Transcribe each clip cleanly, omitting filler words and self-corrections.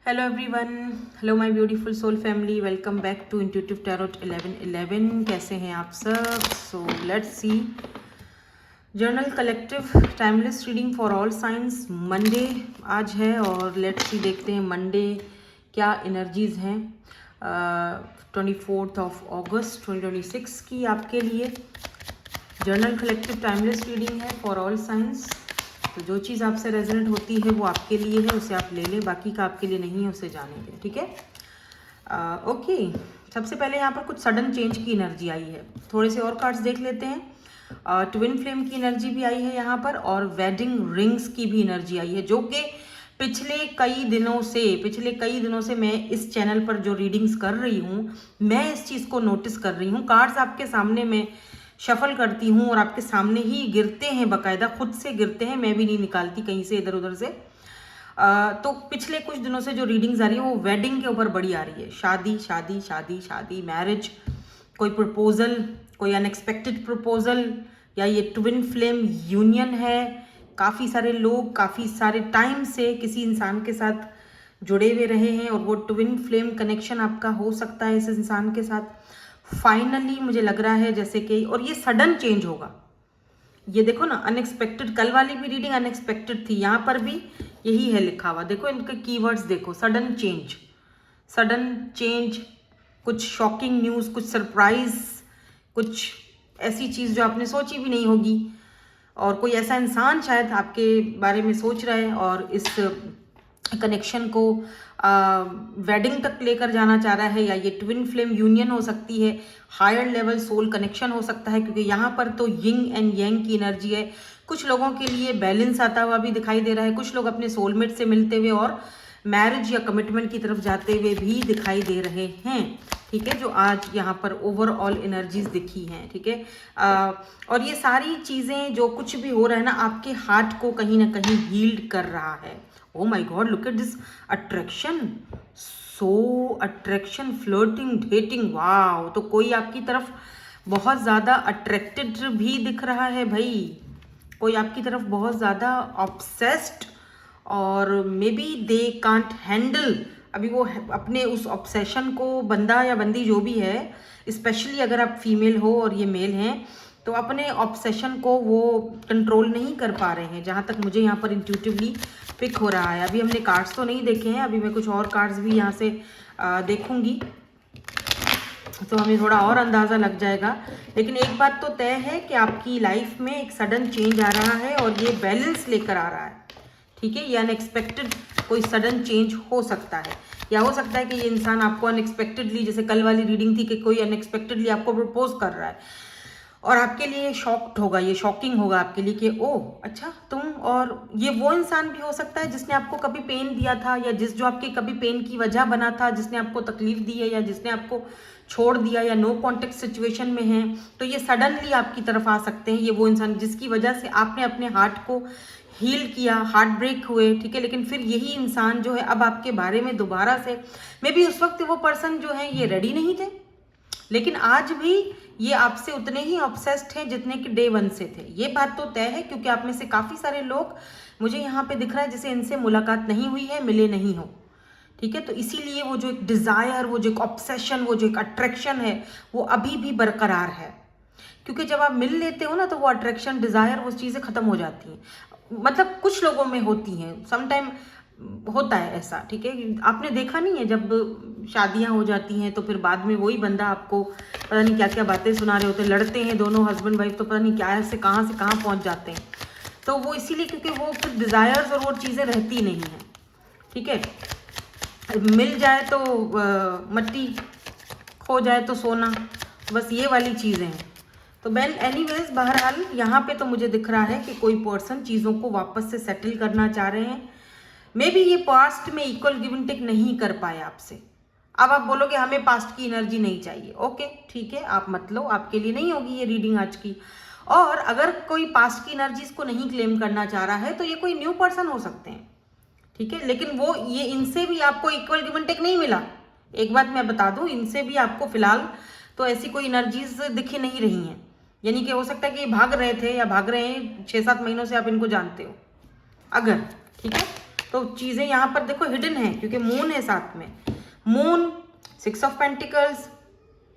Hello everyone, hello my beautiful soul family, welcome back to Intuitive Tarot 1111. कैसे हैं आप सब? So let's see journal collective timeless reading for all science Monday आज है और let's see देखते हैं मंडे क्या एनर्जीज हैं 24 अगस्त 2026 की आपके लिए। जर्नल कलेक्टिव टाइमलेस रीडिंग है फॉर ऑल साइंस, तो जो चीज़ आपसे रेजोनेट होती है वो आपके लिए है, उसे आप ले लें, बाकी का आपके लिए नहीं है, उसे जाने दें। ठीक है, ओके। सबसे पहले यहाँ पर कुछ सडन चेंज की एनर्जी आई है, थोड़े से और कार्ड्स देख लेते हैं। ट्विन फ्लेम की एनर्जी भी आई है यहाँ पर और वेडिंग रिंग्स की भी एनर्जी आई है, जो कि पिछले कई दिनों से मैं इस चैनल पर जो रीडिंग्स कर रही हूँ, मैं इस चीज़ को नोटिस कर रही हूँ। कार्ड्स आपके सामने मैं शफल करती हूँ और आपके सामने ही गिरते हैं, बाकायदा खुद से गिरते हैं, मैं भी नहीं निकालती कहीं से इधर उधर से। तो पिछले कुछ दिनों से जो रीडिंग्स आ रही है वो वेडिंग के ऊपर बड़ी आ रही है। शादी शादी शादी शादी, मैरिज, कोई प्रपोजल, कोई अनएक्सपेक्टेड प्रपोजल, या ये ट्विन फ्लेम यूनियन है। काफ़ी सारे लोग काफ़ी सारे टाइम से किसी इंसान के साथ जुड़े हुए रहे हैं और वो ट्विन फ्लेम कनेक्शन आपका हो सकता है इस इंसान के साथ। फाइनली मुझे लग रहा है जैसे कि, और ये सडन चेंज होगा। ये देखो ना, अनएक्सपेक्टेड, कल वाली भी रीडिंग अनएक्सपेक्टेड थी, यहाँ पर भी यही है लिखा हुआ। देखो इनके कीवर्ड्स देखो, सडन चेंज, कुछ शॉकिंग न्यूज़, कुछ सरप्राइज, कुछ ऐसी चीज़ जो आपने सोची भी नहीं होगी, और कोई ऐसा इंसान शायद आपके बारे में सोच रहा है और इस कनेक्शन को वेडिंग तक लेकर जाना चाह रहा है, या ये ट्विन फ्लेम यूनियन हो सकती है, हायर लेवल सोल कनेक्शन हो सकता है, क्योंकि यहाँ पर तो यिंग एंड यांग की एनर्जी है। कुछ लोगों के लिए बैलेंस आता हुआ भी दिखाई दे रहा है, कुछ लोग अपने सोलमेट से मिलते हुए और मैरिज या कमिटमेंट की तरफ जाते हुए भी दिखाई दे रहे हैं। ठीक है, जो आज यहाँ पर ओवरऑल एनर्जीज दिखी हैं। ठीक है, और ये सारी चीज़ें जो कुछ भी हो रहा है ना, आपके हार्ट को कहीं ना कहीं हील्ड कर रहा है। Oh my God, look at this attraction, so attraction, flirting, dating, wow। तो कोई आपकी तरफ बहुत ज़्यादा अट्रैक्टेड भी दिख रहा है भाई, कोई आपकी तरफ बहुत ज़्यादा ऑब्सेस्ड, और may be they can't handle अभी वो अपने उस ऑब्सेशन को, बंदा या बंदी जो भी है, स्पेशली अगर आप फीमेल हो और ये मेल हैं, तो अपने ऑब्सेशन को वो कंट्रोल नहीं कर पा रहे हैं, जहाँ तक मुझे यहाँ पर इंट्यूटिवली पिक हो रहा है। अभी हमने कार्ड्स तो नहीं देखे हैं, अभी मैं कुछ और कार्ड्स भी यहाँ से देखूंगी तो हमें थोड़ा और अंदाज़ा लग जाएगा। लेकिन एक बात तो तय है कि आपकी लाइफ में एक सडन चेंज आ रहा है और ये बैलेंस लेकर आ रहा है। ठीक है, ये अनएक्सपेक्टेड कोई सडन चेंज हो सकता है, या हो सकता है कि ये इंसान आपको अनएक्सपेक्टेडली, जैसे कल वाली रीडिंग थी कि कोई अनएक्सपेक्टेडली आपको प्रपोज कर रहा है और आपके लिए शॉक्ड होगा, ये शॉकिंग होगा आपके लिए कि ओह अच्छा तुम। और ये वो इंसान भी हो सकता है जिसने आपको कभी पेन दिया था, या जो आपके कभी पेन की वजह बना था, जिसने आपको तकलीफ दी है, या जिसने आपको छोड़ दिया, या नो कॉन्टेक्ट सिचुएशन में है, तो ये सडनली आपकी तरफ आ सकते हैं। ये वो इंसान जिसकी वजह से आपने अपने हार्ट को हील किया, हार्ट ब्रेक हुए। ठीक है, लेकिन फिर यही इंसान जो है अब आपके बारे में दोबारा से, मे बी उस वक्त वो पर्सन जो है ये रेडी नहीं थे, लेकिन आज भी ये आपसे उतने ही ऑब्सेस्ड हैं जितने कि डे 1 से थे। ये बात तो तय है, क्योंकि आप में से काफ़ी सारे लोग मुझे यहाँ पे दिख रहा है जैसे इनसे मुलाकात नहीं हुई है, मिले नहीं हो। ठीक है, तो इसीलिए वो जो एक डिज़ायर, वो जो एक ऑब्सेशन, वो जो एक अट्रैक्शन है, वो अभी भी बरकरार है। क्योंकि जब आप मिल लेते हो ना, तो वो अट्रैक्शन, डिज़ायर, वो चीज़ें ख़त्म हो जाती हैं। मतलब कुछ लोगों में होती हैं, समटाइम होता है ऐसा। ठीक है, आपने देखा नहीं है जब शादियां हो जाती हैं तो फिर बाद में वही बंदा आपको पता नहीं क्या क्या बातें सुना रहे होते हैं, लड़ते हैं दोनों हस्बैंड वाइफ, तो पता नहीं क्या से कहाँ पहुंच जाते हैं। तो वो इसीलिए क्योंकि वो फिर डिज़ायर्स और वो चीज़ें रहती नहीं हैं। ठीक है, मिल जाए तो मट्टी, खो जाए तो सोना, बस ये वाली चीज़ें हैं। तो बेन एनीवेज, बहरहाल यहाँ पे तो मुझे दिख रहा है कि कोई पर्सन चीज़ों को वापस से सेटल करना चाह रहे हैं। मे बी ये पास्ट में इक्वल गिव एंड टेक नहीं कर पाए आपसे। अब आप बोलोगे हमें पास्ट की एनर्जी नहीं चाहिए, ओके ठीक है, आप मत लो, आपके लिए नहीं होगी ये रीडिंग आज की। और अगर कोई पास्ट की एनर्जीज को नहीं क्लेम करना चाह रहा है तो ये कोई न्यू पर्सन हो सकते हैं। ठीक है, लेकिन वो ये इनसे भी आपको इक्वल गिव एंड टेक नहीं मिला। एक बात मैं बता दूं, इनसे भी आपको फिलहाल तो ऐसी कोई एनर्जीज दिखी नहीं रही हैं। यानी कि हो सकता है कि ये भाग रहे थे या भाग रहे हैं, 6-7 महीनों से आप इनको जानते हो अगर। ठीक है, तो चीज़ें यहाँ पर देखो हिडन है, क्योंकि मून है साथ में। Moon, 6 of pentacles,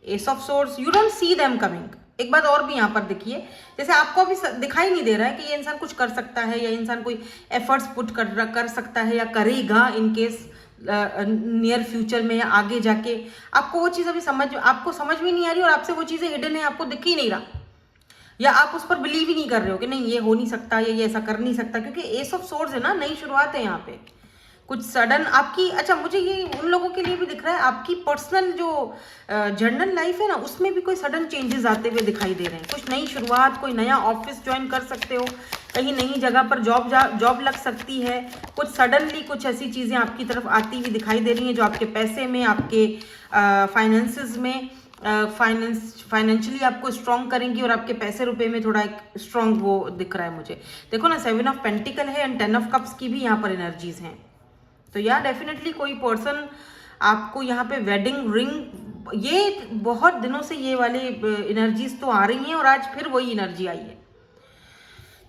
S of swords, you don't see them coming. एक बात और भी यहाँ पर देखिए, जैसे आपको अभी दिखाई नहीं दे रहा है कि ये इंसान कुछ कर सकता है, या इंसान कोई एफर्ट्स पुट कर सकता है या करेगा इन केस नियर फ्यूचर में या आगे जाके। आपको वो चीज़ अभी आपको समझ में नहीं आ रही, और आपसे वो चीज़ें हिडन है, आपको दिख ही नहीं रहा, या आप उस पर बिलीव ही नहीं कर रहे हो कि नहीं ये हो नहीं सकता या ये ऐसा कर नहीं सकता, क्योंकि एस ऑफ सोर्ड्स है ना, नई शुरुआत है यहाँ पे। कुछ सडन आपकी, अच्छा मुझे ये उन लोगों के लिए भी दिख रहा है, आपकी पर्सनल जो जर्नल लाइफ है ना, उसमें भी कोई सडन चेंजेस आते हुए दिखाई दे रहे हैं। कुछ नई शुरुआत, कोई नया ऑफिस ज्वाइन कर सकते हो, कहीं नई जगह पर जॉब लग सकती है। कुछ सडनली कुछ ऐसी चीज़ें आपकी तरफ आती हुई दिखाई दे रही हैं जो आपके पैसे में, आपके फाइनेंसेस में, फाइनेंशियली आपको स्ट्रॉन्ग करेंगी, और आपके पैसे रुपए में थोड़ा एक स्ट्रॉन्ग वो दिख रहा है मुझे। देखो ना, 7 ऑफ पेंटिकल है एंड 10 ऑफ कप्स की भी यहाँ पर एनर्जीज हैं। तो यार डेफिनेटली कोई पर्सन आपको यहाँ पे वेडिंग रिंग, ये बहुत दिनों से ये वाले एनर्जीज तो आ रही हैं, और आज फिर वही एनर्जी आई है।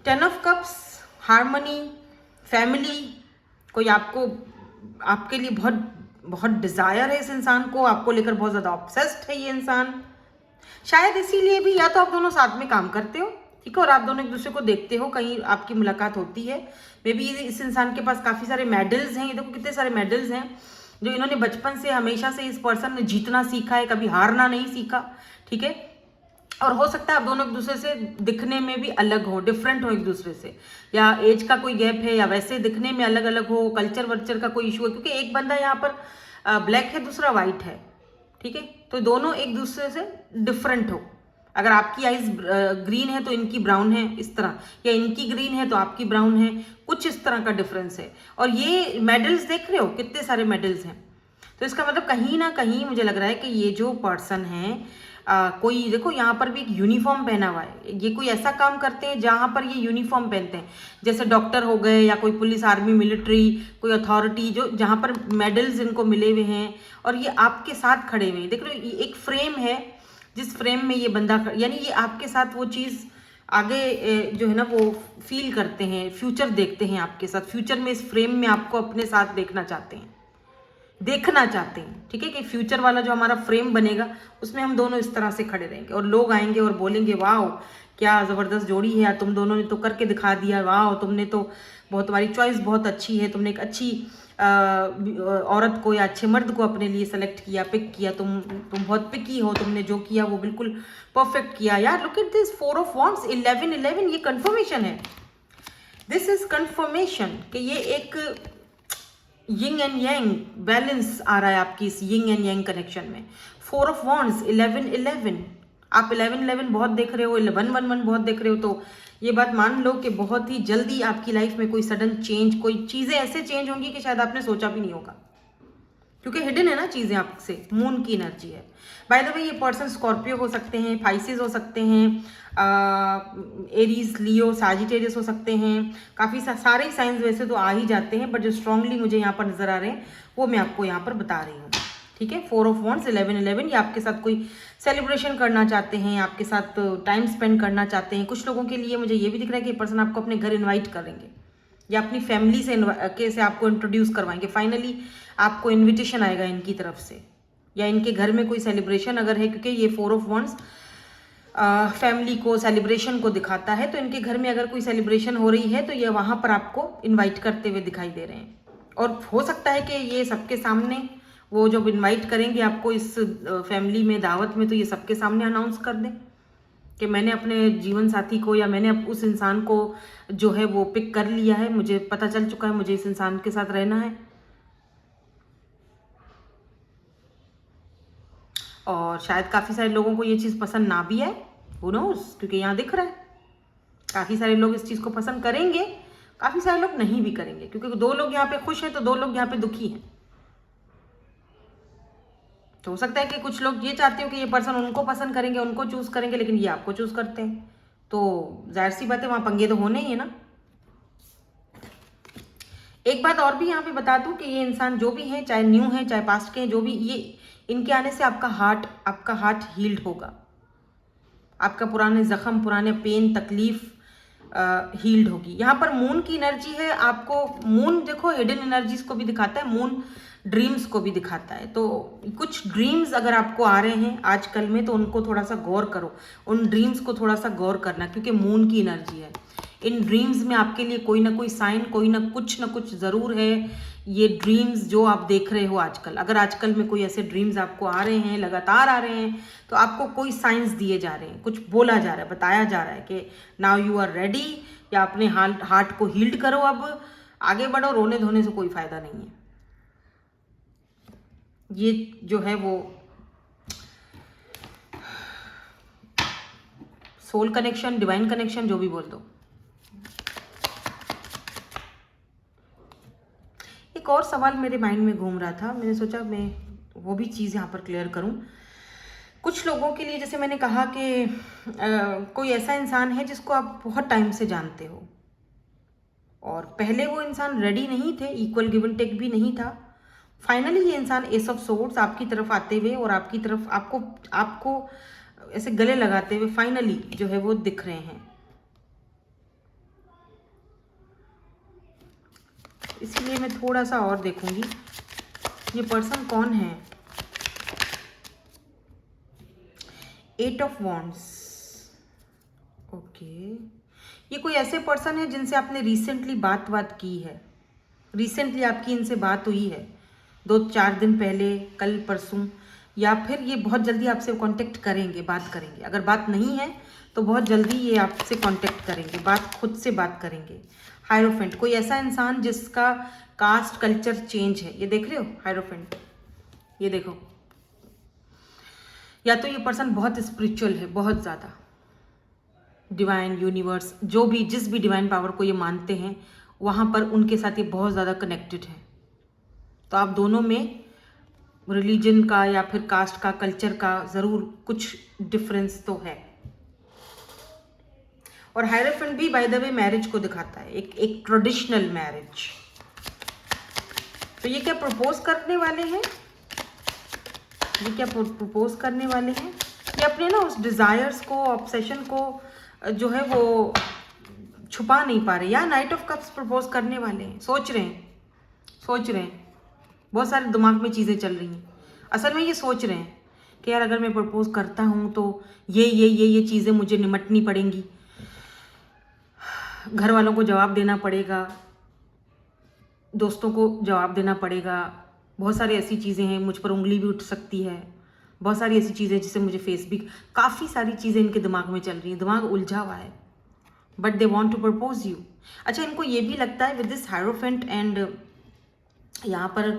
10 ऑफ कप्स, हार्मनी, फैमिली, कोई आपके लिए बहुत बहुत डिजायर है इस इंसान को, आपको लेकर बहुत ज्यादा ऑब्सेस्ड है ये इंसान। शायद इसीलिए भी, या तो आप दोनों साथ में काम करते हो, ठीक है, और आप दोनों एक दूसरे को देखते हो, कहीं आपकी मुलाकात होती है। मे बी इस इंसान के पास काफी सारे मेडल्स हैं, ये देखो कितने सारे मेडल्स हैं जो इन्होंने बचपन से हमेशा से इस पर्सन ने जीतना सीखा है, कभी हारना नहीं सीखा, ठीक है। और हो सकता है आप दोनों एक दूसरे से दिखने में भी अलग हो, डिफरेंट हो एक दूसरे से, या एज का कोई गैप है, या वैसे दिखने में अलग अलग हो, कल्चर वर्चर का कोई इशू है, क्योंकि एक बंदा यहाँ पर ब्लैक है, दूसरा वाइट है, ठीक है। तो दोनों एक दूसरे से डिफरेंट हो। अगर आपकी आइज ग्रीन है तो इनकी ब्राउन है, इस तरह, या इनकी ग्रीन है तो आपकी ब्राउन है, कुछ इस तरह का डिफरेंस है। और ये मेडल्स देख रहे हो, कितने सारे मेडल्स हैं। तो इसका मतलब कहीं ना कहीं मुझे लग रहा है कि ये जो पर्सन है, कोई देखो यहाँ पर भी एक यूनिफॉर्म पहना हुआ है, ये कोई ऐसा काम करते हैं जहाँ पर ये यूनिफॉर्म पहनते हैं, जैसे डॉक्टर हो गए, या कोई पुलिस, आर्मी, मिलिट्री, कोई अथॉरिटी, जो जहाँ पर मेडल्स इनको मिले हुए हैं, और ये आपके साथ खड़े हुए हैं। देख रहे हो, एक फ्रेम है, जिस फ्रेम में ये बंदा, यानी ये आपके साथ वो चीज़ आगे जो है ना वो फील करते हैं, फ्यूचर देखते हैं आपके साथ, फ्यूचर में इस फ्रेम में आपको अपने साथ देखना चाहते हैं, ठीक है, कि फ्यूचर वाला जो हमारा फ्रेम बनेगा उसमें हम दोनों इस तरह से खड़े रहेंगे, और लोग आएंगे और बोलेंगे वाह क्या ज़बरदस्त जोड़ी है यार, तुम दोनों ने तो करके दिखा दिया, वाह तुमने तो बहुत, तुम्हारी चॉइस बहुत अच्छी है, तुमने एक अच्छी औरत को या अच्छे मर्द को अपने लिए सेलेक्ट किया, पिक किया, तुम बहुत पिकी हो, तुमने जो किया वो बिल्कुल परफेक्ट किया। यार look at this 4 of wands, 11 ये कंफर्मेशन है, दिस इज कंफर्मेशन कि ये एक यिंग एंड यांग बैलेंस आ रहा है आपकी इस यिंग एंड यांग कनेक्शन में। 4 ऑफ वॉन्ड्स, 11 आप 11 बहुत देख रहे हो, 11 बहुत देख रहे हो, तो ये बात मान लो कि बहुत ही जल्दी आपकी लाइफ में कोई सडन चेंज, कोई चीज़ें ऐसे चेंज होंगी कि शायद आपने सोचा भी नहीं होगा, क्योंकि हिडन है ना चीज़ें आपसे, मून की एनर्जी है। बाय द वे ये पर्सन स्कॉर्पियो हो सकते हैं, पाइसिस हो सकते हैं, एरीज, लियो, साजिटेरियस हो सकते हैं, काफ़ी सारे साइंस वैसे तो आ ही जाते हैं, बट जो स्ट्रांगली मुझे यहाँ पर नजर आ रहे हैं वो मैं आपको यहाँ पर बता रही हूँ, ठीक है। 4 ऑफ वॉन्ड्स, 11 ये आपके साथ कोई सेलिब्रेशन करना चाहते हैं, आपके साथ टाइम स्पेंड करना चाहते हैं। कुछ लोगों के लिए मुझे ये भी दिख रहा है कि पर्सन आपको अपने घर इन्वाइट करेंगे, या अपनी फैमिली से आपको इंट्रोड्यूस करवाएंगे, फाइनली आपको इन्विटेशन आएगा इनकी तरफ से, या इनके घर में कोई सेलिब्रेशन अगर है, क्योंकि ये 4 ऑफ वॉन्ड्स फैमिली को, सेलिब्रेशन को दिखाता है, तो इनके घर में अगर कोई सेलिब्रेशन हो रही है तो ये वहाँ पर आपको इनवाइट करते हुए दिखाई दे रहे हैं। और हो सकता है कि ये सबके सामने, वो जब इनवाइट करेंगे आपको इस फैमिली में, दावत में, तो ये सबके सामने अनाउंस कर दें कि मैंने अपने जीवन साथी को, या मैंने उस इंसान को जो है वो पिक कर लिया है, मुझे पता चल चुका है, मुझे इस इंसान के साथ रहना है। और शायद काफ़ी सारे लोगों को ये चीज़ पसंद ना भी आए, हू नोस, क्योंकि यहाँ दिख रहा है काफ़ी सारे लोग इस चीज़ को पसंद करेंगे, काफ़ी सारे लोग नहीं भी करेंगे, क्योंकि 2 लोग यहाँ पे खुश हैं तो 2 लोग यहाँ पे दुखी हैं। तो हो सकता है कि कुछ लोग ये चाहते हो कि ये पर्सन उनको पसंद करेंगे, उनको चूज करेंगे, लेकिन ये आपको चूज करते हैं, तो जाहिर सी बात है वहां पंगे तो होने ही है ना। एक बात और भी यहाँ पे बता दूं कि ये इंसान जो भी है, चाहे न्यू है चाहे पास्ट के हैं, जो भी, ये इनके आने से आपका हार्ट हील्ड होगा, आपका पुराने जख्म, पुराने पेन, तकलीफ, हील्ड होगी। यहाँ पर मून की एनर्जी है, आपको मून देखो हिडन एनर्जीज को भी दिखाता है, मून ड्रीम्स को भी दिखाता है। तो कुछ ड्रीम्स अगर आपको आ रहे हैं आजकल में तो उनको थोड़ा सा गौर करो, उन ड्रीम्स को थोड़ा सा गौर करना, क्योंकि मून की एनर्जी है। इन ड्रीम्स में आपके लिए कोई ना कोई साइन, कोई ना कुछ ज़रूर है। ये ड्रीम्स जो आप देख रहे हो आजकल, अगर आजकल में कोई ऐसे ड्रीम्स आपको आ रहे हैं, लगातार आ रहे हैं, तो आपको कोई साइंस दिए जा रहे हैं, कुछ बोला जा रहा है, बताया जा रहा है कि नाउ यू आर रेडी, या अपने हार्ट को हील्ड करो, अब आगे बढ़ो, रोने धोने से कोई फायदा नहीं है। ये जो है वो सोल कनेक्शन, डिवाइन कनेक्शन, जो भी बोल दो। एक और सवाल मेरे माइंड में घूम रहा था, मैंने सोचा मैं वो भी चीज़ यहाँ पर क्लियर करूँ। कुछ लोगों के लिए, जैसे मैंने कहा कि कोई ऐसा इंसान है जिसको आप बहुत टाइम से जानते हो और पहले वो इंसान रेडी नहीं थे, इक्वल गिव एंड टेक भी नहीं था। फाइनली ये इंसान एस ऑफ सोर्ड्स आपकी तरफ आते हुए और आपकी तरफ आपको ऐसे गले लगाते हुए फाइनली जो है वो दिख रहे हैं। इसलिए मैं थोड़ा सा और देखूंगी ये पर्सन कौन है। 8 ऑफ वॉन्ड्स, ओके, ये कोई ऐसे पर्सन है जिनसे आपने रिसेंटली बात की है, रिसेंटली आपकी इनसे बात हुई है 2-4 दिन पहले, कल परसों, या फिर ये बहुत जल्दी आपसे कांटेक्ट करेंगे, बात करेंगे। अगर बात नहीं है तो बहुत जल्दी ये आपसे कांटेक्ट करेंगे, खुद से बात करेंगे। हायरोफेंट, कोई ऐसा इंसान जिसका कास्ट कल्चर चेंज है, ये देख रहे हो हायरोफेंट, ये देखो। या तो ये पर्सन बहुत स्पिरिचुअल है, बहुत ज़्यादा डिवाइन, यूनिवर्स, जो भी जिस भी डिवाइन पावर को ये मानते हैं वहाँ पर उनके साथ ये बहुत ज़्यादा कनेक्टेड है। तो आप दोनों में रिलीजन का या फिर कास्ट का, कल्चर का ज़रूर कुछ डिफरेंस तो है। और हायरोफेंट भी बाय द वे मैरिज को दिखाता है, एक ट्रेडिशनल मैरिज। तो ये क्या प्रपोज करने वाले हैं, ये क्या प्रपोज करने वाले हैं? ये अपने ना उस डिज़ायर्स को, ऑब्सेशन को जो है वो छुपा नहीं पा रहे। या नाइट ऑफ कप्स प्रपोज करने वाले हैं, सोच रहे हैं, बहुत सारे दिमाग में चीज़ें चल रही हैं। असल में ये सोच रहे हैं कि यार अगर मैं प्रपोज करता हूँ तो ये चीज़ें मुझे निमटनी पड़ेंगी, घर वालों को जवाब देना पड़ेगा, दोस्तों को जवाब देना पड़ेगा, बहुत सारी ऐसी चीज़ें हैं, मुझ पर उंगली भी उठ सकती है, बहुत सारी ऐसी चीज़ें जिससे मुझे फेस भी, काफ़ी सारी चीज़ें इनके दिमाग में चल रही हैं, दिमाग उलझा हुआ है, but they want to propose you. अच्छा, इनको ये भी लगता है विद दिस हायरोफेंट एंड यहाँ पर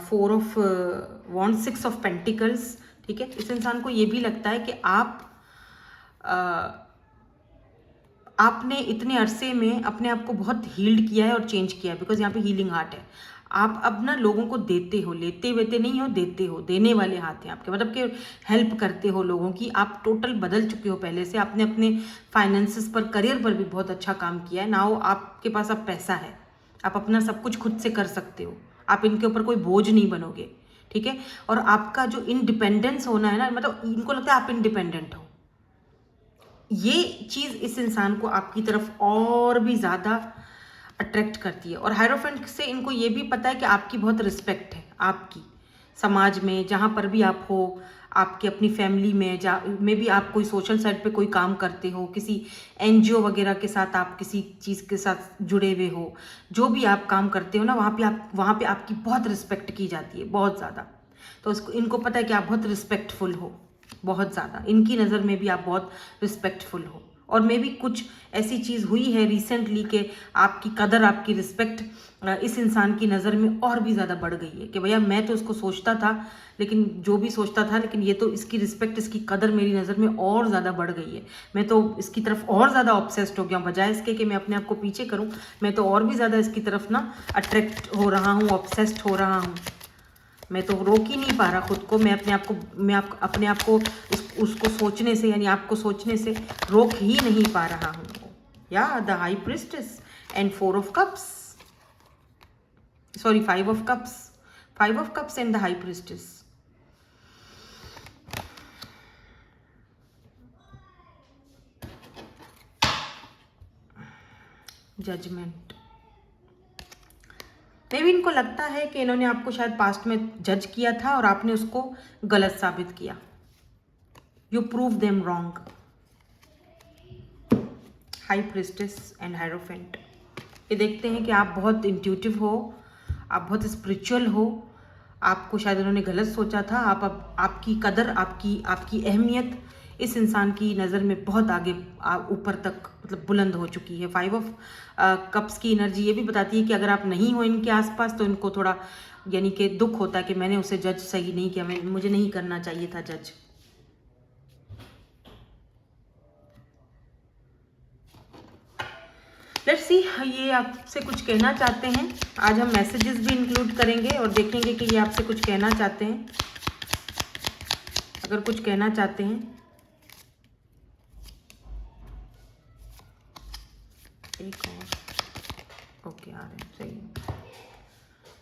4 ऑफ वॉन्ड, 6 ऑफ पेंटिकल्स, ठीक है, इस इंसान को ये भी लगता है कि आपने इतने अरसे में अपने आप को बहुत हील्ड किया है और चेंज किया है, बिकॉज यहाँ पे हीलिंग हार्ट है। आप अब ना लोगों को देते हो, लेते वेते नहीं हो, देते हो, देने वाले हाथ हैं आपके, मतलब कि हेल्प करते हो लोगों की। आप टोटल बदल चुके हो पहले से, आपने अपने फाइनेंसेस पर, करियर पर भी बहुत अच्छा काम किया है। नाउ आपके पास अब पैसा है, आप अपना सब कुछ खुद से कर सकते हो, आप इनके ऊपर कोई बोझ नहीं बनोगे, ठीक है। और आपका जो इंडिपेंडेंस होना है ना, मतलब इनको लगता है आप इंडिपेंडेंट हो, ये चीज़ इस इंसान को आपकी तरफ और भी ज़्यादा अट्रैक्ट करती है। और हायरोफेंट से इनको ये भी पता है कि आपकी बहुत रिस्पेक्ट है, आपकी समाज में जहाँ पर भी आप हो, आपकी अपनी फैमिली में भी आप कोई सोशल साइड पे कोई काम करते हो, किसी एनजीओ वगैरह के साथ आप किसी चीज़ के साथ जुड़े हुए हो, जो भी आप काम करते हो ना, वहाँ पे आपकी बहुत रिस्पेक्ट की जाती है, बहुत ज़्यादा। तो इनको पता है कि आप बहुत रिस्पेक्टफुल हो, बहुत ज़्यादा, इनकी नज़र में भी आप बहुत रिस्पेक्टफुल हो। और मे भी कुछ ऐसी चीज़ हुई है रिसेंटली कि आपकी कदर, आपकी रिस्पेक्ट इस इंसान की नज़र में और भी ज़्यादा बढ़ गई है कि भैया मैं तो इसको सोचता था, लेकिन जो भी सोचता था, लेकिन ये तो इसकी रिस्पेक्ट, इसकी कदर मेरी नज़र में और ज़्यादा बढ़ गई है। मैं तो इसकी तरफ और ज़्यादा ऑब्सेस्ड हो गया हूँ, बजाय इसके कि मैं अपने आप को पीछे करूँ, मैं तो और भी ज़्यादा इसकी तरफ ना अट्रैक्ट हो रहा हूँ, ऑब्सेस्ड हो रहा हूँ। मैं तो रोक ही नहीं पा रहा खुद को, मैं अपने आप को उसको सोचने से, यानी आपको सोचने से रोक ही नहीं पा रहा हूँ। या the high priestess and 4 of cups, sorry 5 of cups, 5 of cups and the high priestess. Judgement. मे भी इनको लगता है कि इन्होंने आपको शायद पास्ट में जज किया था और आपने उसको गलत साबित किया। You prove them wrong. High priestess and hierophant. ये देखते हैं कि आप बहुत इंट्यूटिव हो, आप बहुत स्पिरिचुअल हो, आपको शायद उन्होंने गलत सोचा था। आप अब आपकी कदर, आपकी अहमियत इस इंसान की नज़र में बहुत आगे ऊपर तक मतलब बुलंद हो चुकी है। 5 ऑफ कप्स की एनर्जी ये भी बताती है कि अगर आप नहीं हो इनके आसपास तो इनको थोड़ा यानी कि दुख होता है कि मैंने उसे जज सही नहीं किया, मुझे नहीं करना चाहिए था जज। लेट्स सी ये आपसे कुछ कहना चाहते हैं। आज हम मैसेजेस भी इंक्लूड करेंगे और देखेंगे कि ये आपसे कुछ कहना चाहते हैं। अगर कुछ कहना चाहते हैं, एक और ओके आ रहे हैं, सही है।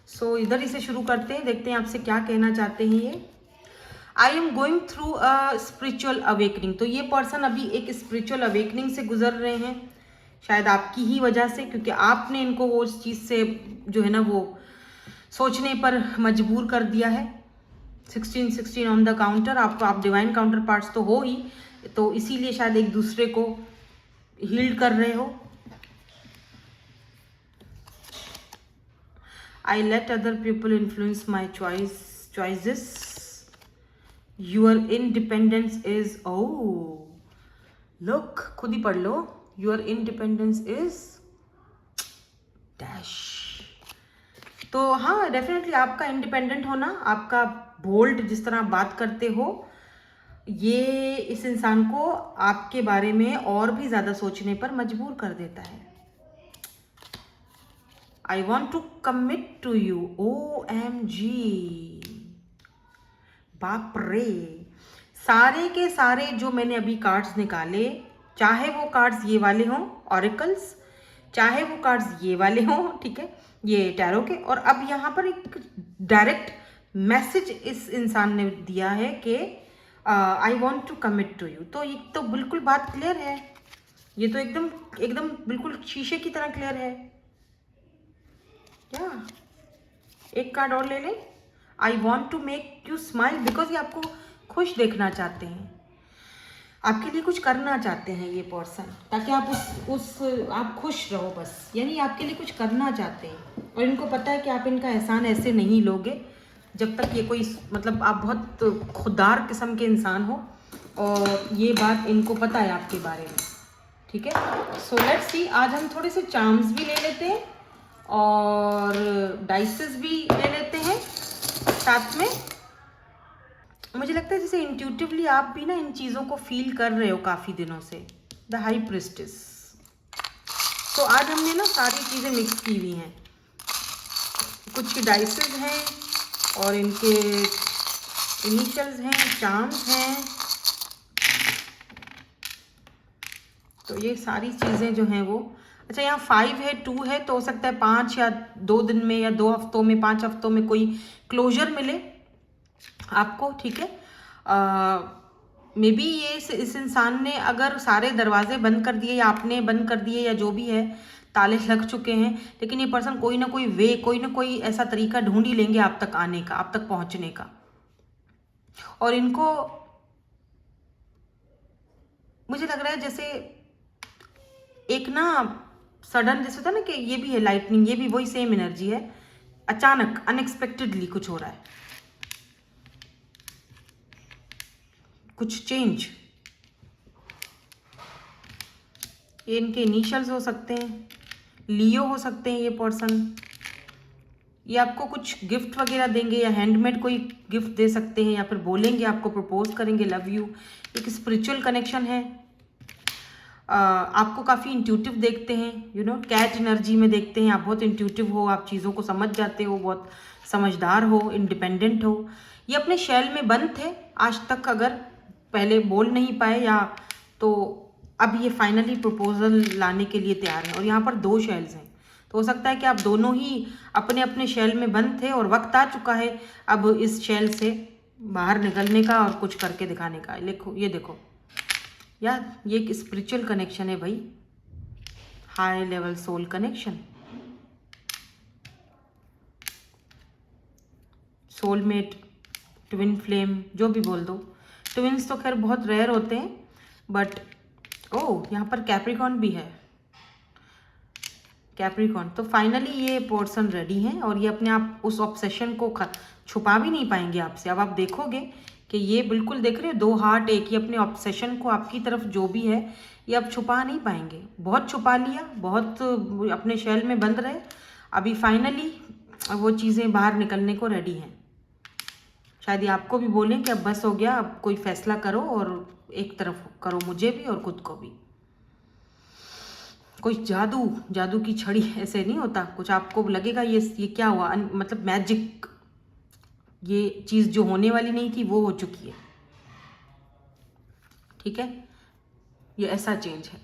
सो इधर इसे शुरू करते हैं, देखते हैं आपसे क्या कहना चाहते हैं ये। I am going through a spiritual awakening. तो ये पर्सन अभी एक स्पिरिचुअल अवेकनिंग से गुजर रहे हैं, शायद आपकी ही वजह से, क्योंकि आपने इनको वो उस चीज़ से जो है ना वो सोचने पर मजबूर कर दिया है। 16 ऑन द काउंटर। आप डिवाइन काउंटर पार्ट्स तो हो ही, तो इसीलिए शायद एक दूसरे को हील्ड कर रहे हो। I let other people influence my choices. Your independence is, oh look, खुद ही पढ़ लो। Your independence is dash. तो हाँ, डेफिनेटली आपका इंडिपेंडेंट होना, आपका बोल्ड जिस तरह आप बात करते हो, ये इस इंसान को आपके बारे में और भी ज़्यादा सोचने पर मजबूर कर देता है। I want to commit to you. OMG, बाप रे। सारे के सारे जो मैंने अभी कार्ड्स निकाले, चाहे वो कार्ड्स ये वाले हों ऑरिकल्स, चाहे वो कार्ड्स ये वाले हों, ठीक है, ये टैरो के, और अब यहाँ पर एक डायरेक्ट मैसेज इस इंसान ने दिया है कि I want to commit to you. तो ये तो बिल्कुल बात क्लियर है, ये तो एकदम एकदम बिल्कुल शीशे की तरह क्लियर है। क्या एक कार्ड और ले लें। I want to make you smile, because ये आपको खुश देखना चाहते हैं, आपके लिए कुछ करना चाहते हैं ये पर्सन, ताकि आप आप खुश रहो बस, यानी आपके लिए कुछ करना चाहते हैं। और इनको पता है कि आप इनका एहसान ऐसे नहीं लोगे जब तक ये कोई मतलब आप बहुत खुददार किस्म के इंसान हो, और ये बात इनको पता है आपके बारे में, ठीक है। सो लेट्स सी, आज हम थोड़े से चार्म्स भी ले लेते हैं और डाइसेस भी ले लेते हैं साथ में। मुझे लगता है जैसे इंट्यूटिवली आप भी ना इन चीज़ों को फील कर रहे हो काफ़ी दिनों से। The high priestess. तो आज हमने ना सारी चीज़ें मिक्स की हुई हैं, कुछ की डाइसेस हैं और इनके इनिशियल्स हैं, चार्म्स हैं। तो ये सारी चीज़ें जो हैं वो, अच्छा यहाँ 5 है, 2 है, तो हो सकता है 5 या 2 दिन में या 2 हफ्तों में, 5 हफ्तों में कोई क्लोजर मिले आपको, ठीक है। मे बी ये इस इंसान ने अगर सारे दरवाजे बंद कर दिए या आपने बंद कर दिए या जो भी है, ताले लग चुके हैं, लेकिन ये पर्सन कोई ना कोई वे, कोई ना कोई ऐसा तरीका ढूंढ ही लेंगे आप तक आने का, आप तक पहुंचने का। और इनको मुझे लग रहा है जैसे एक ना सडन, जैसे होता है ना कि ये भी है लाइटनिंग, ये भी वही सेम एनर्जी है, अचानक अनएक्सपेक्टेडली कुछ हो रहा है, कुछ चेंज। ये इनके इनिशियल्स हो सकते हैं, लियो हो सकते हैं ये पर्सन। ये आपको कुछ गिफ्ट वगैरह देंगे या हैंडमेड कोई गिफ्ट दे सकते हैं, या फिर बोलेंगे, आपको प्रपोज करेंगे लव यू। एक स्पिरिचुअल कनेक्शन है। आपको काफ़ी इंट्यूटिव देखते हैं, यू नो, कैट एनर्जी में देखते हैं। आप बहुत इंट्यूटिव हो, आप चीज़ों को समझ जाते हो, बहुत समझदार हो, इंडिपेंडेंट हो। ये अपने शेल में बंद थे आज तक, अगर पहले बोल नहीं पाए या, तो अब ये फाइनली प्रपोजल लाने के लिए तैयार हैं। और यहाँ पर 2 शेल्स हैं, तो हो सकता है कि आप दोनों ही अपने अपने शेल में बंद थे और वक्त आ चुका है अब इस शेल से बाहर निकलने का और कुछ करके दिखाने का। देखो, ये देखो यार, ये एक स्पिरिचुअल कनेक्शन है भाई, high level soul connection, soulmate, twin flame, जो भी बोल दो। ट्विन्स तो खैर बहुत रेयर होते हैं, बट यहाँ पर कैप्रिकॉन भी है, कैप्रिकॉन। तो फाइनली ये पर्सन रेडी हैं और ये अपने आप उस ऑब्सेशन को छुपा भी नहीं पाएंगे आपसे। अब आप देखोगे कि ये बिल्कुल, देख रहे हो, 2 हार्ट एक ही, अपने ऑब्सेशन को आपकी तरफ जो भी है ये अब छुपा नहीं पाएंगे। बहुत छुपा लिया, बहुत अपने शेल में बंद रहे, अभी फाइनली वो चीज़ें बाहर निकलने को रेडी हैं। शायद ये आपको भी बोलें कि अब बस हो गया, अब कोई फैसला करो और एक तरफ करो, मुझे भी और खुद को भी। कोई जादू की छड़ी ऐसे नहीं होता, कुछ आपको लगेगा ये क्या हुआ, मतलब मैजिक, ये चीज़ जो होने वाली नहीं थी वो हो चुकी है। ठीक है, ये ऐसा चेंज है।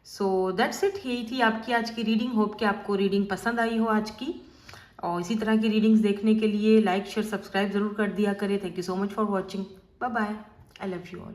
सो दैट्स इट, यही थी आपकी आज की रीडिंग। होप कि आपको रीडिंग पसंद आई हो आज की, और इसी तरह की रीडिंग्स देखने के लिए लाइक शेयर सब्सक्राइब ज़रूर कर दिया करें। Thank you so much for watching. Bye bye, I love you all.